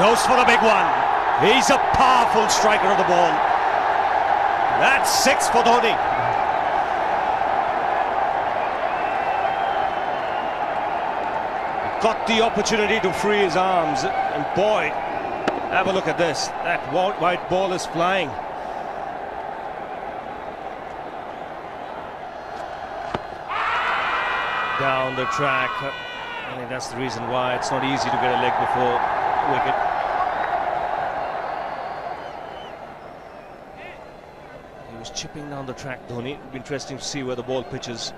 Goes for the big one. He's a powerful striker of the ball. That's 6 for Dhoni. Got the opportunity to free his arms, and boy, have a look at this. That white ball is flying. Down the track. I think that's the reason why it's not easy to get a leg before wicket. He was chipping down the track, Dhoni. It'll be interesting to see where the ball pitches.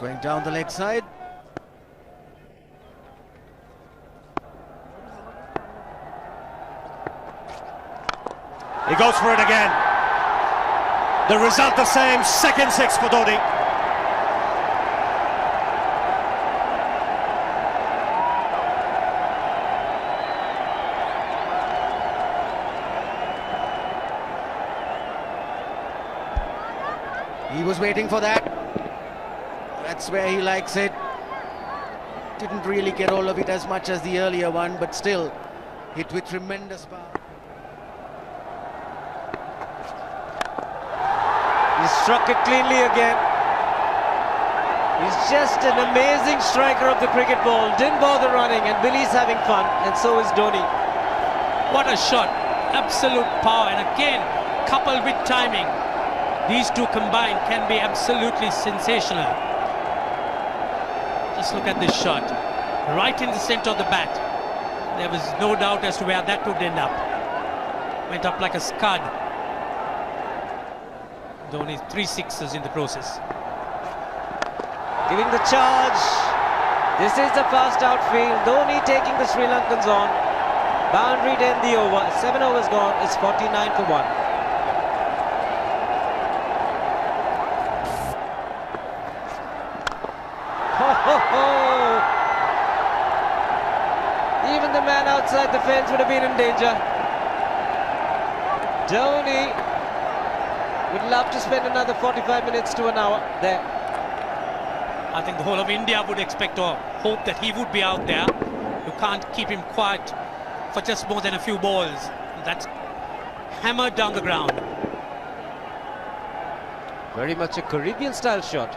Going down the leg side. He goes for it again. The result the same, second 6 for Dhoni. He was waiting for that. That's where he likes it. Didn't really get all of it as much as the earlier one, but still hit with tremendous power. He struck it cleanly again. He's just an amazing striker of the cricket ball. Didn't bother running, and Billy's having fun, and so is Dhoni. What a shot. Absolute power, and again, coupled with timing. These two combined can be absolutely sensational. Just look at this shot. Right in the center of the bat. There was no doubt as to where that would end up. Went up like a scud. Dhoni 3 sixes in the process. Giving the charge. This is the fast outfield. Dhoni taking the Sri Lankans on. Boundary to end the over. 7 overs gone. It's 49 for 1. Even the man outside the fence would have been in danger. Dhoni would love to spend another 45 minutes to an hour there. I think the whole of India would expect or hope that he would be out there. You can't keep him quiet for just more than a few balls. That's hammered down the ground. Very much a Caribbean style shot.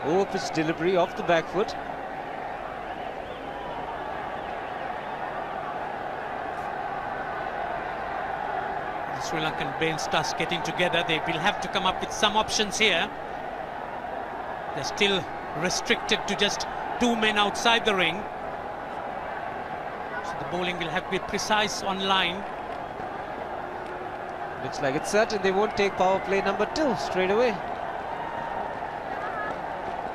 Over-pitch delivery off the back foot. The Sri Lankan bench starts getting together. They will have to come up with some options here. They're still restricted to just 2 men outside the ring. So the bowling will have to be precise on line. Looks like it's certain they won't take power play number 2 straight away.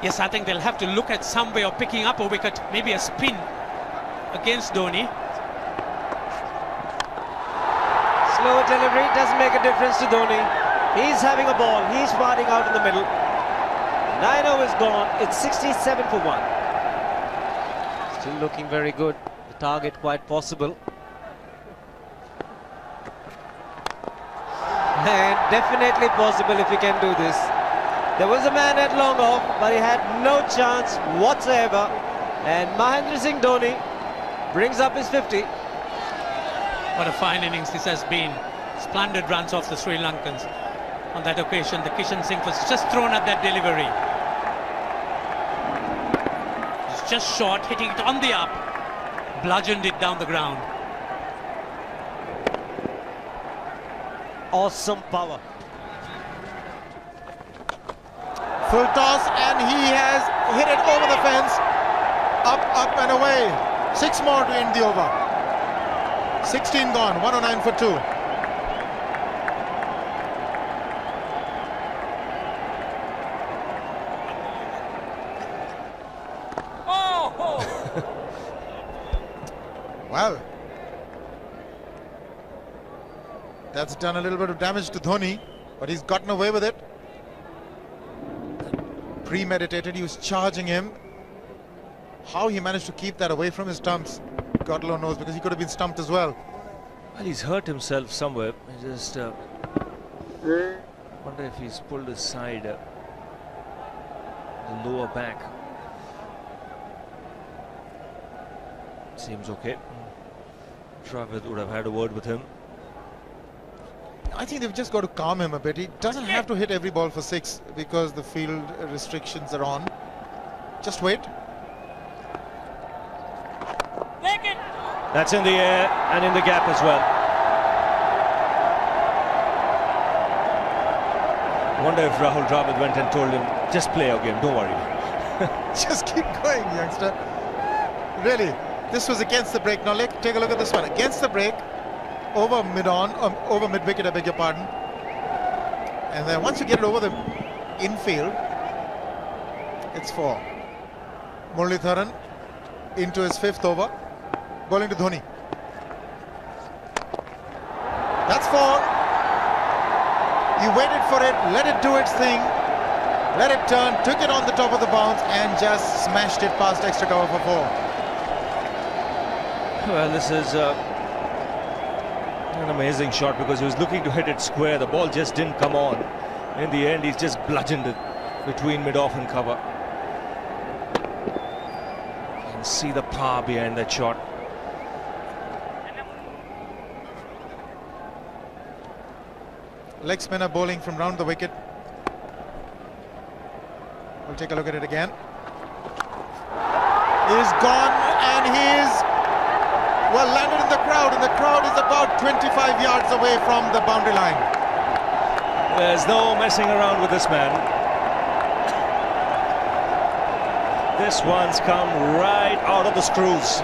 Yes, I think they'll have to look at some way of picking up a wicket, maybe a spin against Dhoni. Slower delivery doesn't make a difference to Dhoni. He's having a ball, he's batting out in the middle. 9 overs gone, it's 67 for 1. Still looking very good, the target quite possible. And definitely possible if he can do this. There was a man at long off, but he had no chance whatsoever. And Mahendra Singh Dhoni brings up his 50. What a fine innings this has been. Splendid runs off the Sri Lankans. On that occasion, the Kishan Singh was just thrown at that delivery. It's just short, hitting it on the up. Bludgeoned it down the ground. Awesome power. Full toss, and he has hit it over the fence. Up and away. 6 more to end the over. 16 gone, 109 for 2. Oh! Well, that's done a little bit of damage to Dhoni, but he's gotten away with it. Premeditated, he was charging him. How he managed to keep that away from his stumps, God alone knows, because he could have been stumped as well. Well, he's hurt himself somewhere. I just wonder if he's pulled aside the lower back. Seems okay. Travis would have had a word with him. I think they've just got to calm him a bit. He doesn't have to hit every ball for 6 because the field restrictions are on. Just wait. That's in the air and in the gap as well. I wonder if Rahul Dravid went and told him, just play your game, don't worry. Just keep going, youngster. Really, this was against the break. Now take a look at this one. Against the break, over mid-wicket, I beg your pardon. And then once you get it over the infield, it's 4. Muralitharan into his 5th over, bowling to Dhoni. That's 4. He waited for it, let it do its thing, let it turn, took it on the top of the bounce and just smashed it past extra cover for 4. Well, this is an amazing shot because he was looking to hit it square. The ball just didn't come on. In the end, he's just bludgeoned it between mid-off and cover. You can see the power behind that shot. Leg spinner bowling from round the wicket. We'll take a look at it again. He's gone and he's well landed in the crowd, and the crowd is about 25 yards away from the boundary line. There's no messing around with this man. This one's come right out of the screws.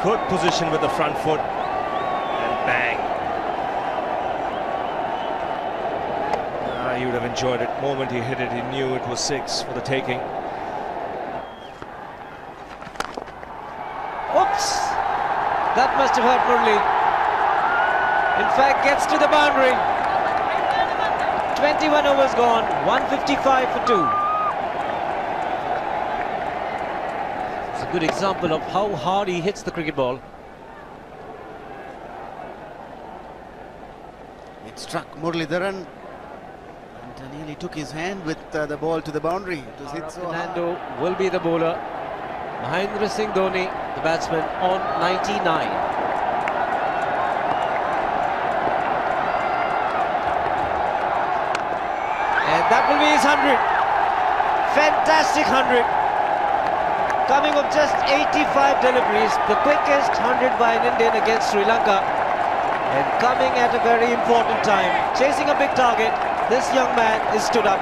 Good position with the front foot. And bang. He would have enjoyed it. The moment he hit it, he knew it was 6 for the taking. Oops! That must have hurt Murli. In fact, gets to the boundary. 21 overs gone, 155 for 2. It's a good example of how hard he hits the cricket ball. It struck Muralitharan and nearly took his hand with the ball to the boundary. It was hit so hard. Fernando will be the bowler. Mahendra Singh Dhoni, the batsman, on 99. And that will be his 100. Fantastic 100. Coming of just 85 deliveries, the quickest 100 by an Indian against Sri Lanka. And coming at a very important time. Chasing a big target, this young man is stood up.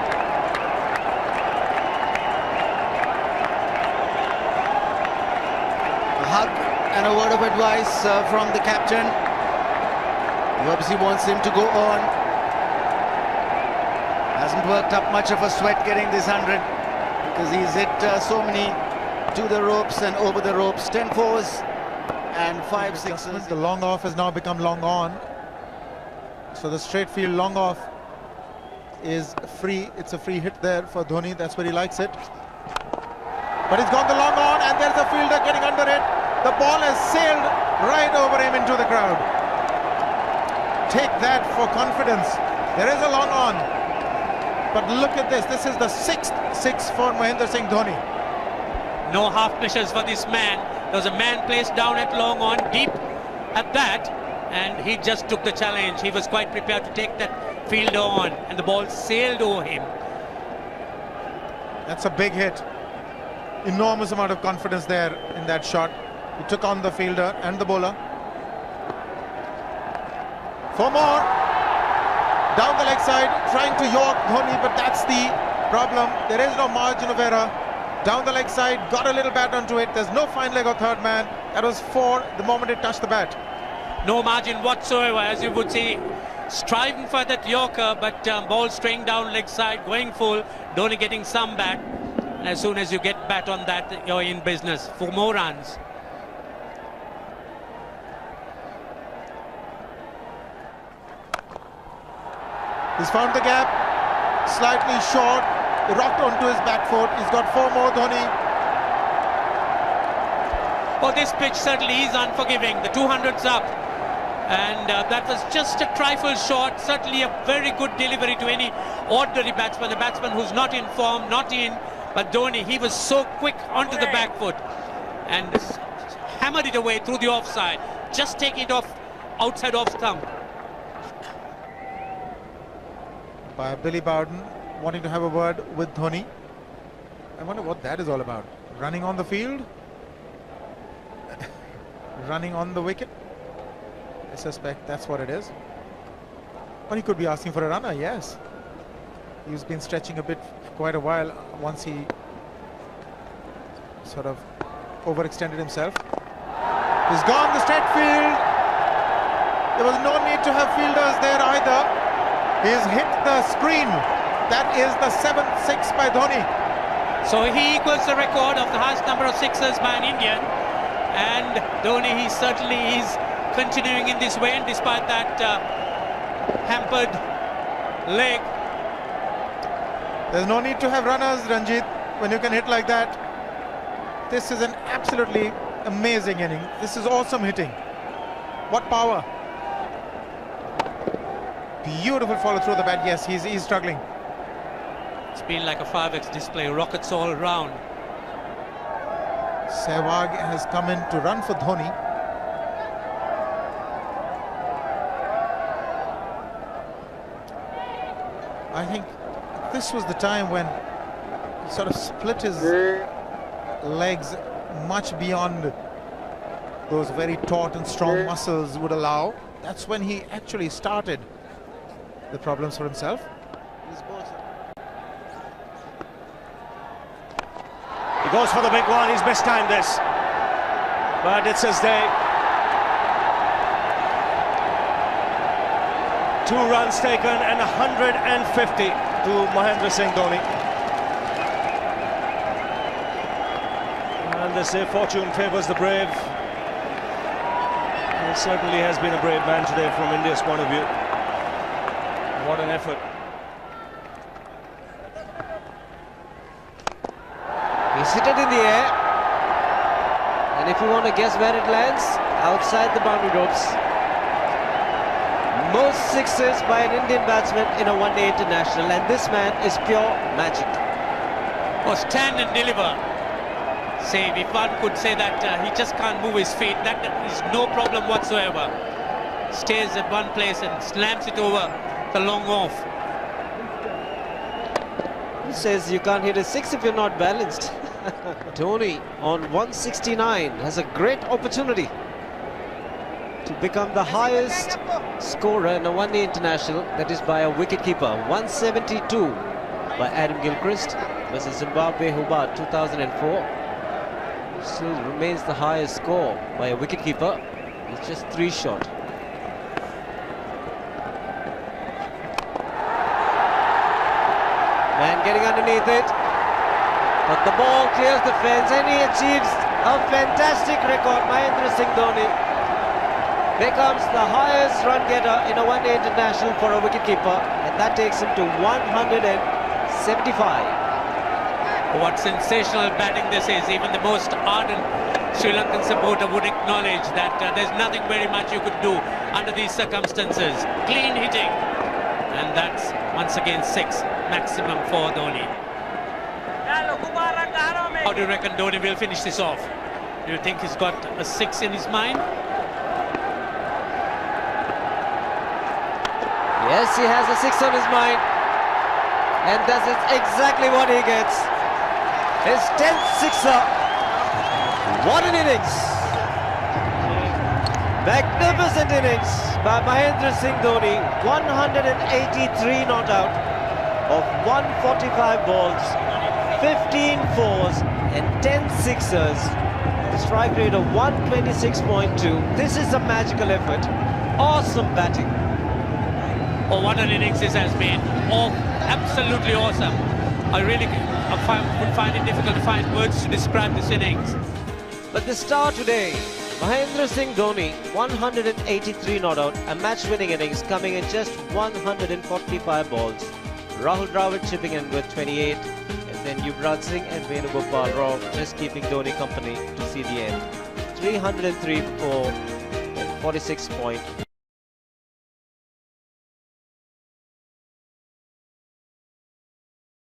Hug and a word of advice from the captain. He obviously wants him to go on. Hasn't worked up much of a sweat getting this 100 because he's hit so many to the ropes and over the ropes. 10 fours and 5 sixes. The long off has now become long on. So the straight field long off is free. It's a free hit there for Dhoni. That's where he likes it. But he's gone the long on and there's a fielder getting under it. The ball has sailed right over him into the crowd. Take that for confidence. There is a long on. But look at this. This is the 6th 6 for Mahendra Singh Dhoni. No half measures for this man. There was a man placed down at long on, deep at that, and he just took the challenge. He was quite prepared to take that fielder on, and the ball sailed over him. That's a big hit. Enormous amount of confidence there in that shot. He took on the fielder and the bowler. 4 more. Down the leg side, trying to york Dhoni, but that's the problem. There is no margin of error. Down the leg side, got a little bat onto it. There's no fine leg or third man. That was 4 the moment it touched the bat. No margin whatsoever, as you would see. Striving for that yorker, but ball straying down leg side, going full. Dhoni getting some bat. As soon as you get bat on that, you're in business for more runs. He's found the gap, slightly short, rocked onto his back foot. He's got 4 more, Dhoni. Oh, this pitch certainly is unforgiving. The 200's up. And that was just a trifle short. Certainly a very good delivery to any ordinary batsman. A batsman who's not in form, not in But Dhoni, he was so quick onto the back foot and hammered it away through the offside. Just take it off outside off stump. By Billy Bowden wanting to have a word with Dhoni. I wonder what that is all about. Running on the field? Running on the wicket? I suspect that's what it is. Or he could be asking for a runner, yes. He's been stretching a bit for quite a while once he sort of overextended himself. He's gone the straight field. There was no need to have fielders there either. He's hit the screen. That is the 7th 6 by Dhoni. So he equals the record of the highest number of sixes by an Indian. And Dhoni, he certainly is continuing in this way, and despite that hampered leg. There's no need to have runners, Ranjit, when you can hit like that. This is an absolutely amazing inning. This is awesome hitting. What power. Beautiful follow through the bat. Yes, he's struggling. It's been like a 5x display, rockets all around. Sehwag has come in to run for Dhoni. I think this was the time when he sort of split his legs much beyond those very taut and strong muscles would allow. That's when he actually started the problems for himself. He goes for the big one. He's mistimed this, but it's his day. 2 runs taken and 150 to Mahendra Singh Dhoni. And they say fortune favours the brave. He certainly has been a brave man today from India's point of view. What an effort. He's hit it in the air. And if you want to guess where it lands, outside the boundary ropes. Most sixes by an Indian batsman in a one-day international, and this man is pure magic. Or stand and deliver. Say, if one could say that he just can't move his feet, that is no problem whatsoever. Stays at one place and slams it over the long off. He says you can't hit a 6 if you're not balanced. Dhoni on 169 has a great opportunity to become the highest scorer in a one-day international, that is by a wicketkeeper. 172 by Adam Gilchrist versus Zimbabwe Hobart 2004. Still remains the highest score by a wicketkeeper. He's just 3 short. Man getting underneath it, but the ball clears the fence and he achieves a fantastic record. Mahendra Singh Dhoni becomes the highest run getter in a one-day international for a wicketkeeper, and that takes him to 175. What sensational batting this is. Even the most ardent Sri Lankan supporter would acknowledge that there's nothing very much you could do under these circumstances. Clean hitting, and that's once again 6 maximum for Dhoni. How do you reckon Dhoni will finish this off? Do you think he's got a 6 in his mind? Yes, he has a 6 on his mind, and that's exactly what he gets. His 10th sixer. What an innings! Magnificent innings by Mahendra Singh Dhoni. 183 not out of 145 balls, 15 fours and 10 sixers. Strike rate of 126.2. This is a magical effort. Awesome batting. Oh, what an innings this has been. Oh, absolutely awesome. I really would find it difficult to find words to describe this innings. But the star today, Mahendra Singh Dhoni, 183 not out, a match-winning innings coming in just 145 balls. Rahul Dravid chipping in with 28, and then Yuvraj Singh and Venugopal Rao just keeping Dhoni company to see the end. 303 for 46 point.